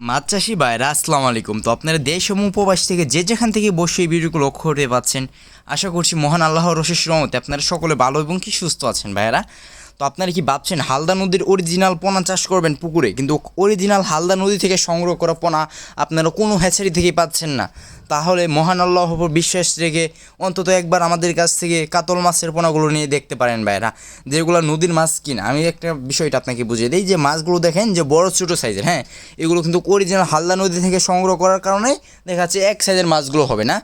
মাছ চাষি ভাইরা আসসালামু আলাইকুম। তো আপনারা দেশ এবং উপবাস থেকে যে যেখান থেকে বসে এই ভিডিওগুলো লক্ষ্য করতে পাচ্ছেন, আশা করছি মহান আল্লাহর অশেষ রহমতে আপনারা সকলে ভালো এবং কি সুস্থ আছেন ভাইরা। তো আপনারা কি ভাবছেন হালদা নদীর অরিজিনাল পোনা চাষ করবেন পুকুরে, কিন্তু অরিজিনাল হালদা নদী থেকে সংগ্রহ করা পোনা আপনারা কোনো হ্যাচারি থেকেই পাচ্ছেন না? তাহলে মহান আল্লাহর উপর বিশ্বাস রেখে অন্তত একবার আমাদের কাছ থেকে কাতল মাছের পোনাগুলো নিয়ে দেখতে পারেন ভাইরা, যেগুলো নদীর মাছ কিনা। আমি একটা বিষয়টা আপনাকে বুঝিয়ে দিই, যে মাছগুলো দেখেন যে বড় ছোটো সাইজের, হ্যাঁ, এগুলো কিন্তু অরিজিনাল হালদা নদী থেকে সংগ্রহ করার কারণে দেখা যাচ্ছে এক সাইজের মাছগুলো হবে না।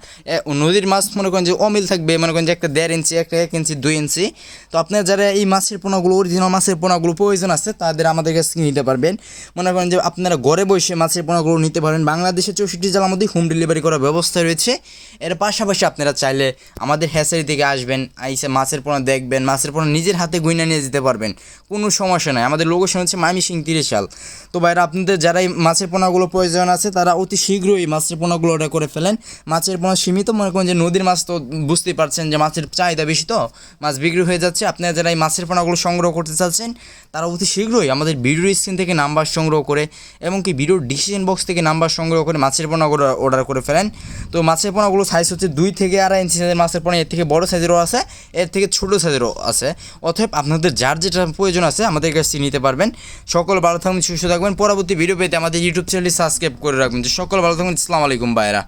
নদীর মাছ মনে করেন যে অমিল থাকবে, মনে করেন যে একটা 1.5 ইঞ্চি, একটা 1 ইঞ্চি, 2 ইঞ্চি। তো আপনার যারা এই মাছের পোনাগুলো অরিজিনাল মাছের পোনাগুলো প্রয়োজন আছে তাদের আমাদের কাছ থেকে নিতে পারবেন। মনে করেন যে আপনারা ঘরে বসে মাছের পোনাগুলো নিতে পারেন। বাংলাদেশের 64 জেলার মধ্যে হোম ডেলিভারি করার ব্যবস্থা রয়েছে। এর পাশাপাশি আপনারা চাইলে আমাদের হ্যাচারি থেকে আসবেন, আইসে মাছের পোনা দেখবেন, মাছের পোনা নিজের হাতে গুইনা নিয়ে যেতে পারবেন, কোনো সমস্যা নাই। আমাদের লোকেশন হচ্ছে ময়মনসিংহ 30 সাল। তো ভাইরা, আপনাদের যারা এই মাছের পোনাগুলো প্রয়োজন আছে তারা অতি শীঘ্রই মাছের পোনাগুলো অর্ডার করে ফেলেন। মাছের পোনা সীমিত, মনে করেন যে নদীর মাছ তো বুঝতেই পারছেন যে মাছের চাহিদা বেশি, তো মাছ বিক্রি হয়ে যাচ্ছে। আপনারা যারা এই মাছের পোনাগুলো সংগ্রহ করতে চাচ্ছেন তারা অতি শীঘ্রই আমাদের ভিডিওর স্ক্রিন থেকে নাম্বার সংগ্রহ করে এবং কি ভিডিওর ডিসিশন বক্স থেকে নাম্বার সংগ্রহ করে মাছের পোনাগুলো অর্ডার করে ফেলেন। তো মাছের পোনাগুলো সাইজ হচ্ছে 2 থেকে 2.5 ইঞ্চি সাইজের মাছের পোনা, এর থেকে বড় সাইজেরও আছে, এর থেকে ছোটো সাইজেরও আছে। অতএব আপনাদের যার যেটা প্রয়োজন আছে আমাদের কাছ থেকে নিতে পারবেন। সকল ভালো থাকবেন, সুস্থ থাকবেন। পরবর্তী ভিডিও পেতে আমাদের ইউটিউব চ্যানেলটি সাবস্ক্রাইব করে রাখবেন। সকল ভালো থাকবেন। আসসালামু আলাইকুম ভাইরা।